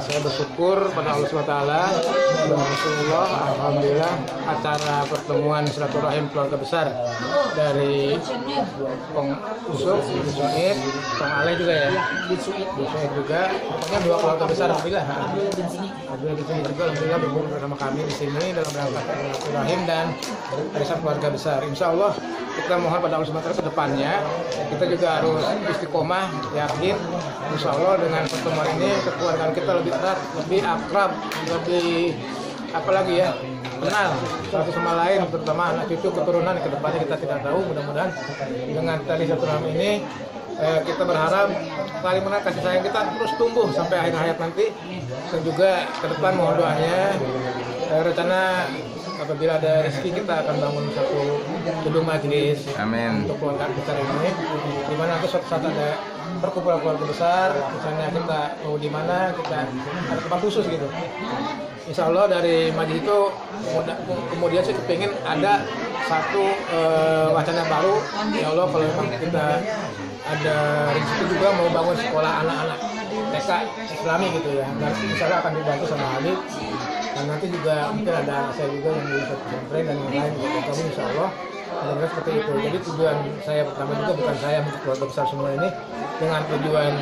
Saya bersyukur pada Allah SWT dan Rasulullah. Alhamdulillah acara pertemuan silaturahim keluarga besar dari Usuk, Suid, Bang Aleh juga ya, Suid juga, pokoknya dua keluarga besar. Alhamdulillah di sini juga alhamdulillah berkumpul bersama kami di sini dalam rangka silaturahim dan arisan keluarga besar. Insya Allah kita mohon pada Allah SWT ke depannya kita juga harus istiqomah, yakin insya Allah dengan pertemuan ini kekeluargaan kita lebih erat, lebih akrab, lebih apalagi ya, kenal satu sama lain, terutama anak cucu keturunan ke depannya kita tidak tahu. Mudah-mudahan dengan tali silaturahmi ini kita berharap saling mengenal, kasih sayang kita terus tumbuh sampai akhir hayat nanti. Dan juga ke depan mohon doanya, rencana apabila ada rezeki kita akan bangun satu gedung majelis untuk keluarga besar ini, di mana nanti suatu saat ada perkumpulan keluarga besar, misalnya kita mau di mana kita ada tempat khusus gitu. Insya Allah dari majelis itu kemudian sih kepingin ada satu wacana baru. Ya Allah kalau memang kita ada rezeki juga mau bangun sekolah anak-anak TK Islami gitu ya, dan insya Allah akan dibantu sama Habib. Dan nanti juga mungkin ada anak saya juga yang bisa pesantren dan yang lain juga kami insya Allah mudah-mudahan seperti itu. Jadi tujuan saya pertama juga bukan saya untuk keluarga besar semua ini, dengan tujuan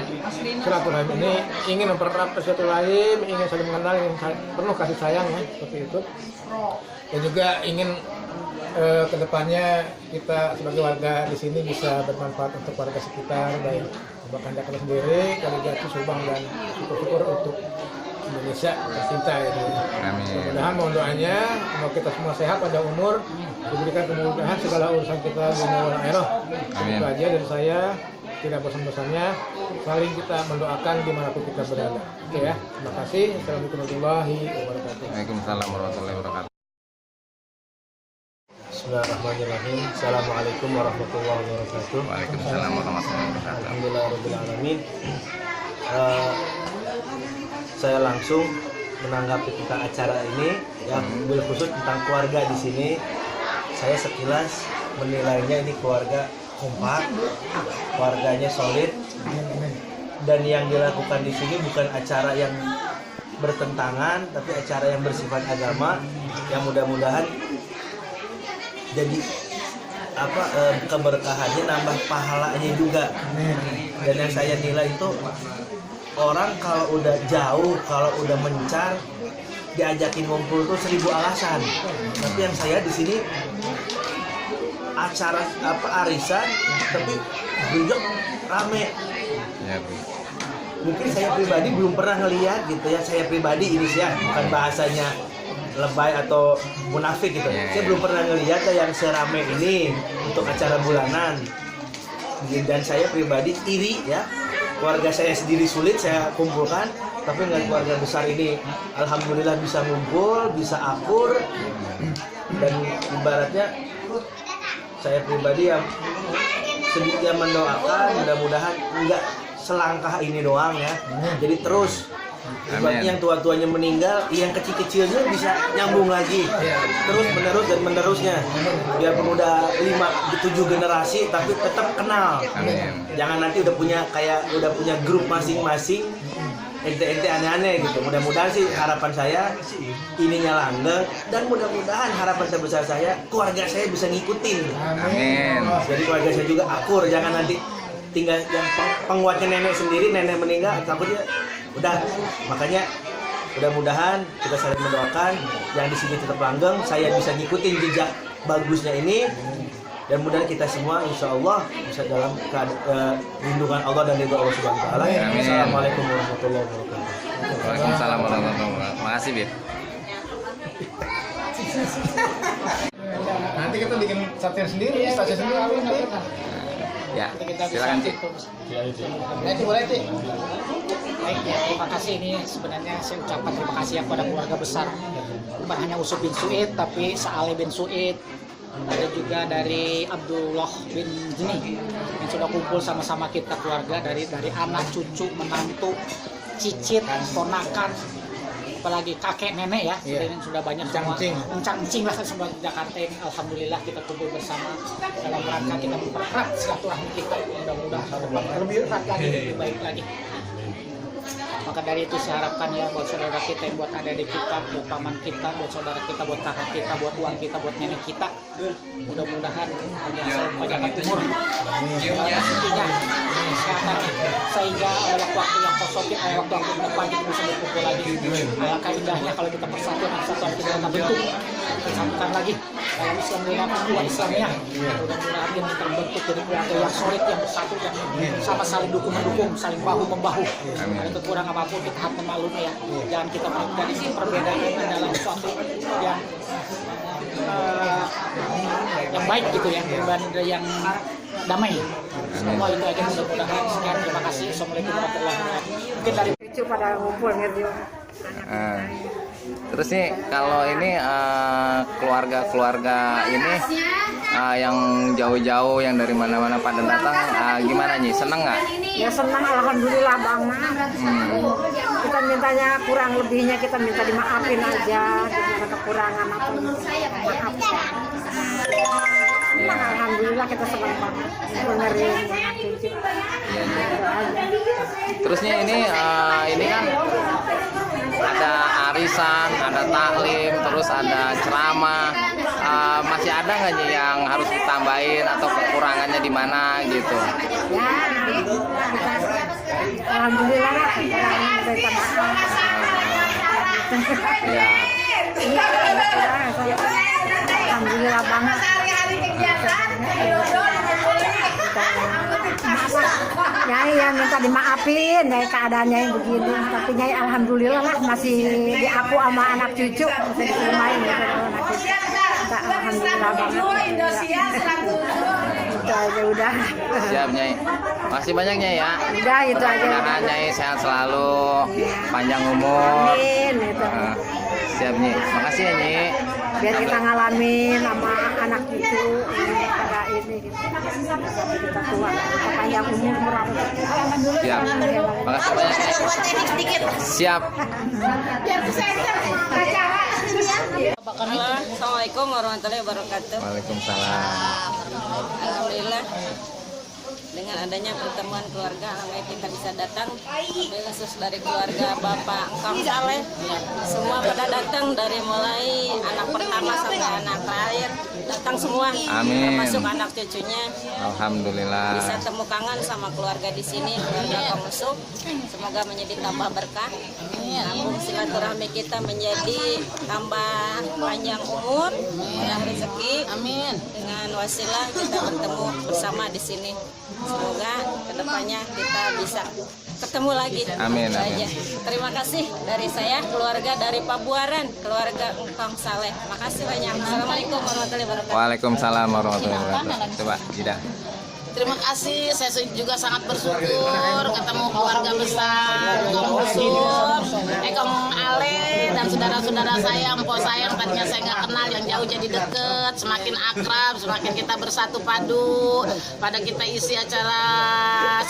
silaturahim ini ingin mempererat silaturahim, ingin saling mengenal, ingin penuh kasih sayang ya, seperti itu. Dan juga ingin kedepannya kita sebagai warga di sini bisa bermanfaat untuk warga sekitar, baik bahkan Jakarta sendiri, Kalijati, Subang dan syukur-syukur untuk Indonesia tercinta itu. Mudah-mudahan mohon doanya, semoga kita semua sehat pada umur, diberikan kemudahan segala urusan kita dunia wal akhirah. Itu aja dari saya, tidak bosan-bosannya saling kita mendoakan dimanapun kita berada. Oke ya, terima kasih. Assalamualaikum warahmatullahi wabarakatuh. Waalaikumsalam warahmatullahi wabarakatuh. Bismillahirrahmanirrahim. Assalamualaikum warahmatullahi wabarakatuh. Waalaikumsalam warahmatullahi wabarakatuh. Alhamdulillahirabbil alamin. Saya langsung menanggapi tentang acara ini ya, bil khusus tentang keluarga di sini. Saya sekilas menilainya ini keluarga kompak, keluarganya solid, dan yang dilakukan di sini bukan acara yang bertentangan, tapi acara yang bersifat agama, yang mudah-mudahan jadi keberkahannya, nambah pahalanya juga. Dan yang saya nilai itu, orang kalau udah jauh, kalau udah mencar, diajakin ngumpul tuh 1000 alasan. Tapi yang saya di sini acara arisan, tapi juga rame. Ya, Bu. Mungkin saya pribadi belum pernah ngelihat gitu ya. Saya pribadi ini sih ya, bukan bahasanya lebay atau munafik gitu. Saya belum pernah ngelihat yang serame ini untuk acara bulanan. Dan saya pribadi iri ya. Keluarga saya sendiri sulit saya kumpulkan, tapi dengan keluarga besar ini alhamdulillah bisa ngumpul, bisa akur. Dan ibaratnya saya pribadi yang sedikit mendoakan, mudah-mudahan enggak selangkah ini doang ya. Jadi terus ibaratnya yang tua-tuanya meninggal, yang kecil-kecilnya bisa nyambung lagi, terus menerus dan menerusnya. Biarpun udah 5-7 generasi tapi tetap kenal. Jangan nanti udah punya grup masing-masing, ente-ente aneh-aneh gitu. Mudah-mudahan sih harapan saya ininya langgeng, dan mudah-mudahan harapan terbesar saya keluarga saya bisa ngikutin. Amin. Jadi keluarga saya juga akur, jangan nanti tinggal yang penguatnya nenek sendiri, nenek meninggal takutnya udah. Makanya mudah-mudahan kita saling mendoakan yang di sini tetap langgeng, saya bisa ngikutin jejak bagusnya ini, dan mudah kita semua insya Allah bisa dalam lindungan Allah dan ridho Allah Subhanahu wa taala. Assalamualaikum warahmatullahi wabarakatuh. Waalaikumsalam warahmatullahi wabarakatuh. Makasih, Bib. Nanti kita bikin satria sendiri, stasiun sendiri. Ya, silakan, Cik. Nanti boleh, Cik. Baik ya, terima kasih. Ini sebenarnya saya ucapkan terima kasih ya kepada keluarga besar, bukan hanya Usuk bin Suid, tapi Sa'ale bin Suid, ada juga dari Abdullah bin Jini yang sudah kumpul sama-sama kita keluarga, dari anak, cucu, menantu, cicit, ponakan, apalagi kakek nenek ya, sudah banyak semua, encang-encing lah semua di Jakarta ini. Alhamdulillah kita kumpul bersama dalam rangka kita mempererat silaturahmi kita, mudah-mudahan lebih erat lagi, lebih baik lagi. Maka dari itu saya harapkan ya buat saudara kita yang buat adik kita, buat paman kita, buat saudara kita, buat kakak kita, buat tuan kita, buat nenek kita, mudah-mudahan panjang umur, intinya kesehatan, sehingga ada waktu-waktu yang positif, ada waktu-waktu ke depan kita bisa berkumpul lagi. Alangkah indahnya kalau kita persatuan kita bentuk, kita sambungkan lagi dalam Islam umat Islamnya. Mudah-mudahan kita terbentuk jadi keluarga yang solid, yang bersatu, yang sama saling dukung-mendukung, saling bahu-membahu. Ada kekurangan apapun kita harus memaklumi ya. Jangan kita menjadi perbedaan dalam suatu yang baik gitu ya, perbedaan yang damai. Semua itu aja, mudah-mudahan. Sekian, terima kasih. Assalamualaikum warahmatullahi wabarakatuh. Mungkin dari Cucu pada ngumpul gitu. Terus nih kalau ini keluarga-keluarga ini yang jauh-jauh yang dari mana-mana pada datang, gimana nih? Seneng nggak? Ya senang, alhamdulillah banget. Kita mintanya kurang lebihnya kita minta dimaafin aja, ada kekurangan apa maaf. Alhamdulillah kita senang banget dengerin cucu. Terusnya ini kan ada arisan, ada taklim, terus ada ceramah. Masih ada nggak nih yang harus ditambahin atau kekurangannya di mana gitu? Ya, alhamdulillah lah, kita maaf. Ya. Alhamdulillah banget. Nyai yang minta dimaafin dari keadaannya yang begini, tapi Nyai alhamdulillah lah masih diaku sama anak cucu, masih diterima gitu anak cucu. Kita alhamdulillah banget. Itu aja udah. Siap Nyai. Masih banyak Nyai ya. Udah itu aja. Mudah-mudahan Nyai sehat selalu, panjang umur. Amin gitu. Siap Nyai. Makasih ya Nyai. Biar kita ngalamin sama anak cucu pada ini gitu. Sampai kita tua, kita panjang umur murah. Siap. Makasih banyak Nyai. Siap. Assalamualaikum warahmatullahi wabarakatuh. Waalaikumsalam. Alhamdulillah dengan adanya pertemuan keluarga, alhamdulillah kita bisa datang. Alhamdulillah khusus dari keluarga Bapak Engkang Saleh, semua pada datang dari mulai anak pertama sampai anak terakhir, datang semua. Amin. Termasuk anak cucunya. Alhamdulillah. Bisa temu kangen sama keluarga di sini, keluarga Kang Musuk. Semoga menjadi tambah berkah. Sambung silaturahmi kita menjadi tambah panjang umur, dan rezeki. Amin. Dengan wasilah kita bertemu bersama di sini. Semoga kedepannya kita bisa ketemu lagi. Amin. Itu Amin. aja. Terima kasih dari saya, keluarga dari Pabuaran, keluarga Engkang Saleh. Makasih banyak. Assalamualaikum warahmatullahi wabarakatuh. Waalaikumsalam warahmatullahi wabarakatuh. Coba Jidah. Terima kasih, saya juga sangat bersyukur ketemu keluarga besar, Kang Musuk, Kang Ale, dan saudara-saudara saya, empok saya yang tadinya saya nggak kenal, yang jauh jadi deket, semakin akrab, semakin kita bersatu padu, pada kita isi acara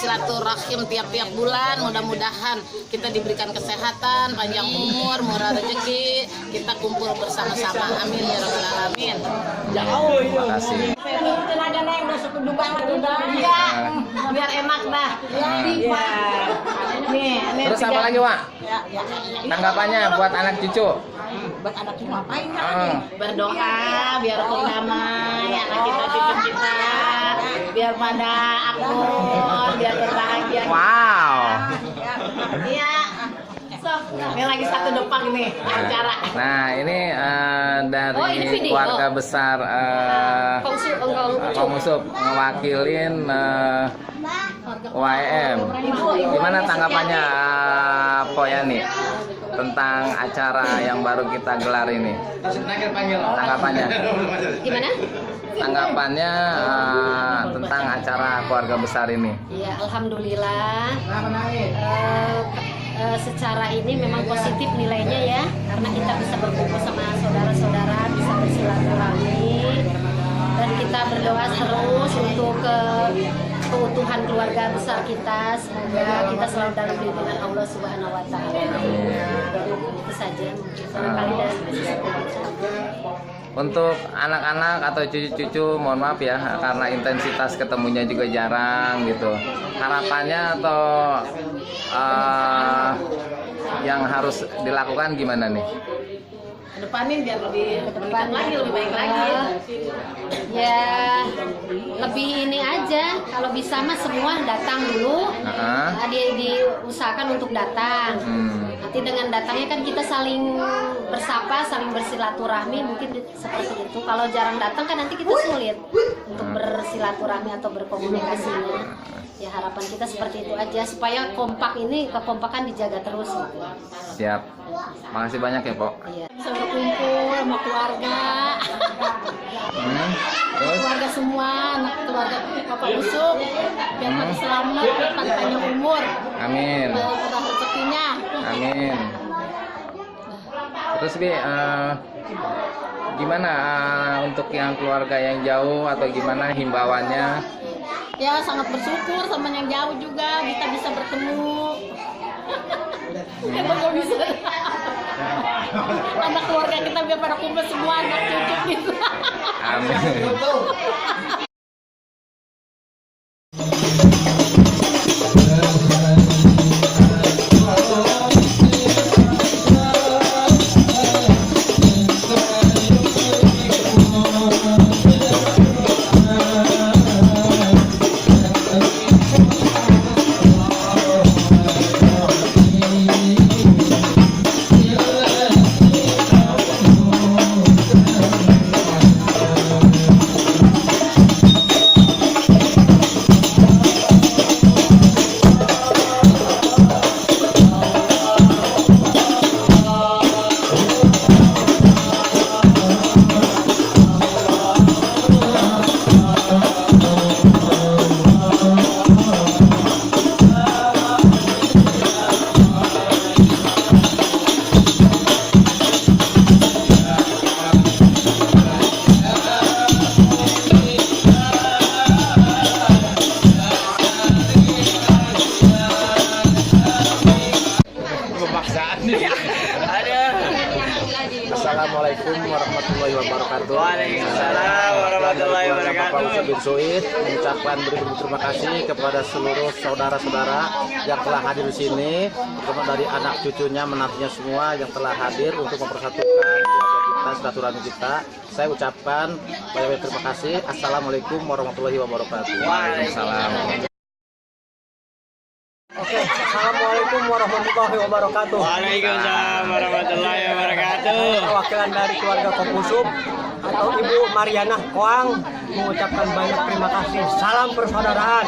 silaturahim tiap-tiap bulan, mudah-mudahan kita diberikan kesehatan, panjang umur, murah rezeki, kita kumpul bersama-sama, amin ya rabbal alamin. Terima kasih. Iya, biar enak dah. Iya. Nih, Terus apa lagi Wak? Tanggapannya buat anak cucu? Buat anak cucu ngapain? Berdoa biar damai anak kita, cucu kita, biar pada akur, biar berbahagia. Wow. Iya. Ini lagi satu depan nih acara. Nah ini dari keluarga besar Kang Musuk ngewakilin YM. Gimana tanggapannya Poyani tentang acara yang baru kita gelar ini? Tanggapannya? Gimana? Tanggapannya tentang acara keluarga besar ini? Ya, alhamdulillah. Secara ini memang positif nilainya ya, karena kita bisa berkumpul sama saudara-saudara, bisa bersilaturahmi, dan kita berdoa terus untuk keutuhan keluarga besar kita. Semoga kita selalu dalam lindungan Allah Subhanahu Wa Taala. Itu saja mungkin barangkali dari sisi kita. Untuk anak-anak atau cucu-cucu, mohon maaf ya, karena intensitas ketemunya juga jarang gitu. Harapannya atau yang harus dilakukan gimana nih? Kedepanin biar lebih lagi, lebih baik lagi. Ya lebih ini aja, kalau bisa mah semua datang dulu. Diusahakan untuk datang. Nanti dengan datangnya kan kita saling bersapa, saling bersilaturahmi, mungkin seperti itu. Kalau jarang datang kan nanti kita sulit untuk bersilaturahmi atau berkomunikasinya. Ya harapan kita seperti itu aja, supaya kekompakan dijaga terus gitu. Siap. Makasih banyak ya, Pok. Iya. Bisa berkumpul sama keluarga. Terus? Keluarga semua, anak keluarga Bapak Usuk, biar pada selamat, biar pada panjang umur. Amin. Pada rezekinya. Amin. Terus Bi, gimana untuk yang keluarga yang jauh atau gimana himbauannya? Ya sangat bersyukur sama yang jauh juga kita bisa bertemu. Emang nggak bisa. Anak keluarga kita biar pada kumpul semua, anak cucu gitu. Amin. Assalamualaikum warahmatullahi wabarakatuh. Waalaikumsalam warahmatullahi wabarakatuh. Bapak Usuk bin Suid mengucapkan beribu terima kasih kepada seluruh saudara-saudara yang telah hadir di sini, terutama dari anak cucunya, menantunya semua yang telah hadir untuk mempersatukan keluarga kita, silaturahmi kita. Saya ucapkan banyak terima kasih. Assalamualaikum warahmatullahi wabarakatuh. Waalaikumsalam. Oke, assalamualaikum warahmatullahi wabarakatuh. Waalaikumsalam warahmatullahi wabarakatuh. Perwakilan dari keluarga Kong Usuk atau Ibu Mariana Koang mengucapkan banyak terima kasih. Salam persaudaraan.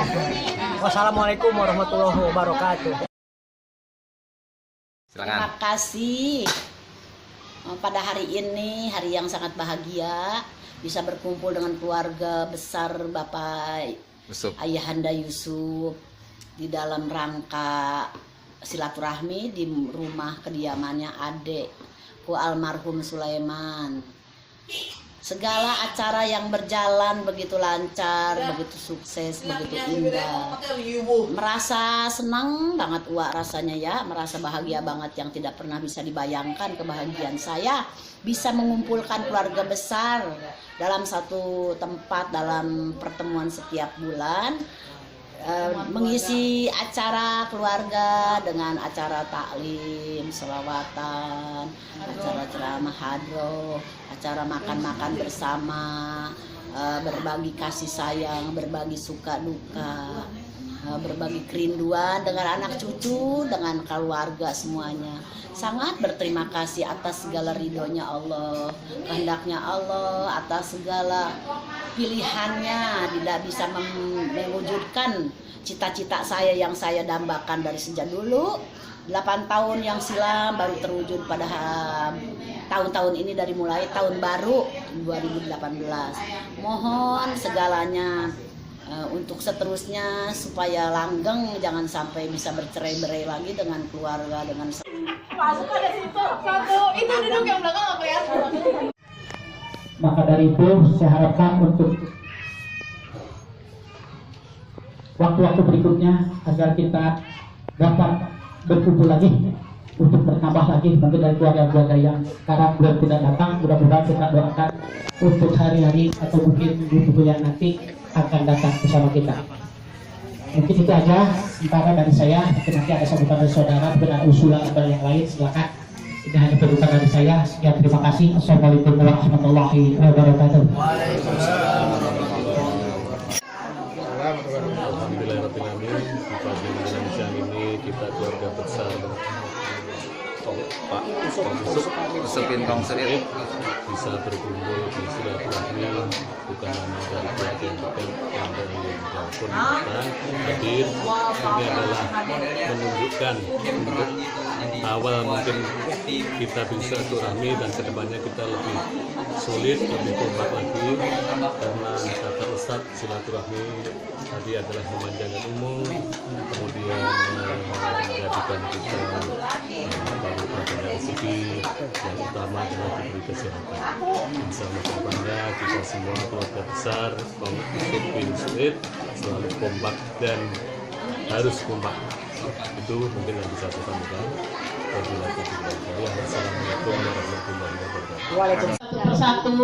Wassalamualaikum warahmatullahi wabarakatuh. Silakan. Terima kasih. Pada hari ini, hari yang sangat bahagia, bisa berkumpul dengan keluarga besar Bapak Usuk. Ayahanda Yusuf di dalam rangka silaturahmi di rumah kediamannya adekku almarhum Sulaiman. Segala acara yang berjalan begitu lancar, begitu sukses, begitu indah. Merasa senang banget Wak rasanya ya, merasa bahagia banget yang tidak pernah bisa dibayangkan kebahagiaan saya bisa mengumpulkan keluarga besar dalam satu tempat dalam pertemuan setiap bulan. Mengisi acara keluarga dengan acara taklim, selawatan, acara ceramah hadroh, acara makan-makan bersama, berbagi kasih sayang, berbagi suka duka, berbagi kerinduan dengan anak cucu, dengan keluarga semuanya. Sangat berterima kasih atas segala ridhonya Allah, kehendaknya Allah, atas segala pilihannya, tidak bisa mewujudkan cita-cita saya yang saya dambakan dari sejak dulu 8 tahun yang silam baru terwujud pada tahun-tahun ini, dari mulai tahun baru 2018. Mohon segalanya untuk seterusnya supaya langgeng, jangan sampai bisa bercerai-berai lagi dengan keluarga, dengan Masuk ada situ satu, itu duduk yang belakang nggak kelihatan. Maka dari itu saya harapkan untuk waktu-waktu berikutnya agar kita dapat berkumpul lagi untuk bertambah lagi bagi dari keluarga-keluarga yang sekarang belum tidak datang. Mudah-mudahan kita doakan untuk hari-hari atau mungkin minggu yang nanti akan datang bersama kita. Mungkin itu aja sementara dari saya. Mungkin nanti ada sambutan dari saudara, mungkin ada usulan atau yang lain, silakan. Ini hanya penutupan dari saya. Sekian, terima kasih. Assalamualaikum warahmatullahi wabarakatuh. Alhamdulillahirrahmanirrahim. Di pagi siang ini kita keluarga besar Pak Usupin Kongsuit bisa berkumpul di silaturahmi, bukan hanya dari keluarga yang dekat, yang dari yang pun datang hadir. Ini adalah menunjukkan untuk awal mungkin kita bisa silaturahmi dan kedepannya kita lebih sulit, lebih kompak lagi, karena kata Ustadz silaturahmi tadi adalah memanjangkan umur, kemudian menjadikan kita baru pada rezeki, yang utama adalah diberi kesehatan. Insya Allah kedepannya kita semua keluarga besar Kongsuit bin Suit selalu kompak dan harus kompak. Itu mungkin yang bisa saya sampaikan. Assalamualaikum warahmatullahi wabarakatuh. Persatu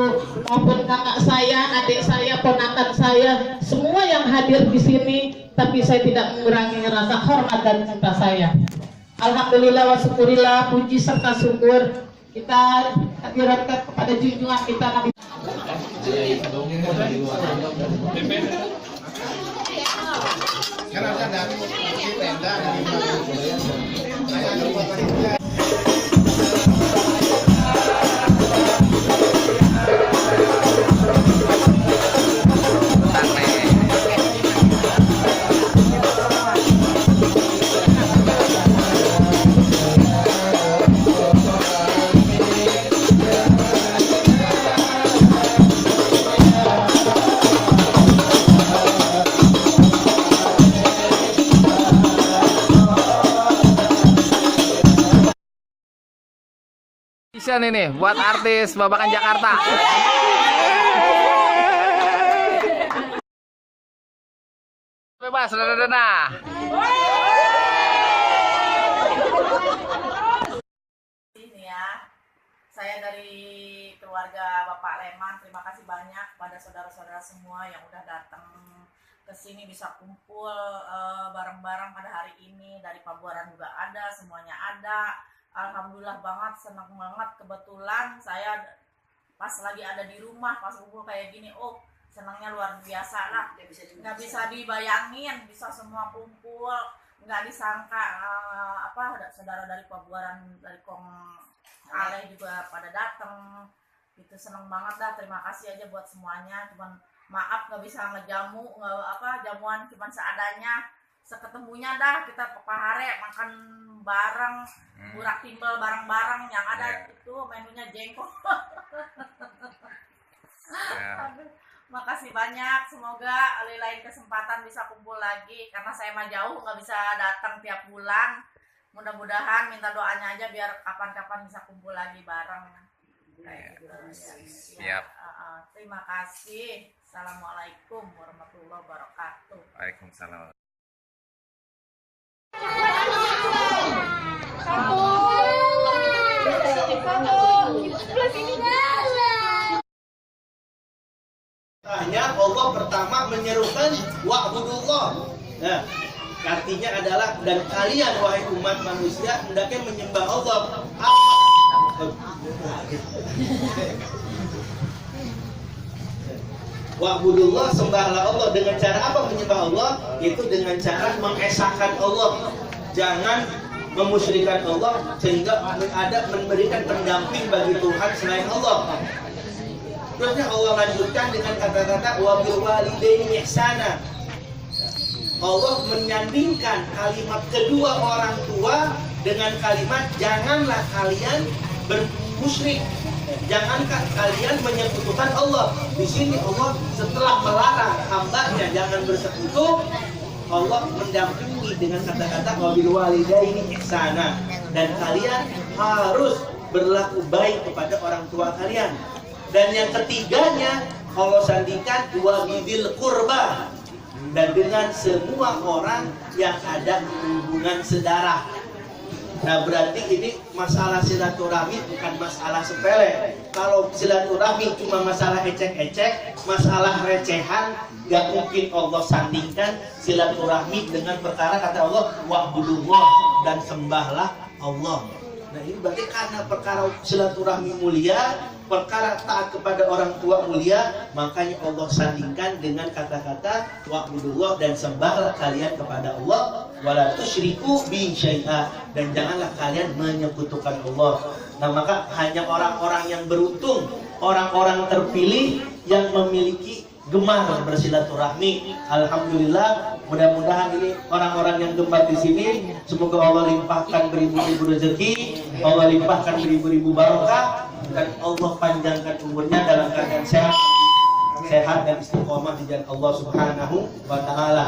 maupun kakak saya, adik saya, ponakan saya, semua yang hadir di sini, tapi saya tidak mengurangi rasa hormat dan cinta saya. Alhamdulillah wa syukurillah, puji serta syukur kita hadiratkan kepada junjungan kita Nabi. ini buat artis Babakan Jakarta. Bebas, dana. Ini ya, saya dari keluarga Bapak Leman, terima kasih banyak pada saudara-saudara semua yang udah datang ke sini, bisa kumpul bareng-bareng pada hari ini. Dari Pabuaran juga ada, semuanya ada. Alhamdulillah banget, senang banget. Kebetulan saya pas lagi ada di rumah, pas kumpul kayak gini, oh senangnya luar biasa lah. Nggak bisa dibayangin, bisa semua kumpul. Nggak disangka saudara dari Pabuaran, dari Kong Aleh juga pada datang. Itu senang banget dah. Terima kasih aja buat semuanya. Cuman maaf nggak bisa ngejamu, jamuan cuman seadanya. Seketemunya dah kita pahare makan bareng, burak timbel bareng-bareng, yang ada itu menunya jengkol. Makasih banyak, semoga lain kesempatan bisa kumpul lagi, karena saya mah jauh nggak bisa datang tiap bulan. Mudah-mudahan minta doanya aja biar kapan-kapan bisa kumpul lagi bareng. Siap. Terima kasih. Assalamualaikum warahmatullahi wabarakatuh. Waalaikumsalam. Hanya Allah pertama menyerukan wa'budullah. Nah, artinya adalah dan kalian wahai umat manusia hendaknya menyembah Allah. Wa'budullah, sembahlah Allah. Dengan cara apa menyembah Allah? Itu dengan cara mengesahkan Allah. Jangan memusyrikan Allah sehingga ada memberikan pendamping bagi Tuhan selain Allah. Terusnya Allah lanjutkan dengan kata-kata wa bil walidaini ihsana. Allah menyandingkan kalimat kedua orang tua dengan kalimat janganlah kalian bermusyrik. Jangankan kalian menyekutukan Allah. Di sini Allah setelah melarang hambanya jangan bersekutu, Allah mendampingi dengan kata-kata wabil walidaini ihsana, dan kalian harus berlaku baik kepada orang tua kalian. Dan yang ketiganya Allah sandingkan wabil qurba, dan dengan semua orang yang ada hubungan sedarah. Nah berarti ini masalah silaturahmi bukan masalah sepele. Kalau silaturahmi cuma masalah ecek-ecek, masalah recehan, gak mungkin Allah sandingkan silaturahmi dengan perkara kata Allah wa'budullah, dan sembahlah Allah. Nah ini berarti karena perkara silaturahmi mulia, perkara taat kepada orang tua mulia, makanya Allah sandingkan dengan kata-kata wa'budullah, dan sembahlah kalian kepada Allah, wala tusyriku bi syai'a, dan janganlah kalian menyekutukan Allah. Nah maka hanya orang-orang yang beruntung, orang-orang terpilih yang memiliki gemar bersilaturahmi. Alhamdulillah, mudah-mudahan ini orang-orang yang gemar di sini, semoga Allah limpahkan beribu-ribu rezeki, Allah limpahkan beribu-ribu barokah, dan Allah panjangkan umurnya dalam keadaan sehat dan istiqomah di jalan Allah Subhanahu wa taala.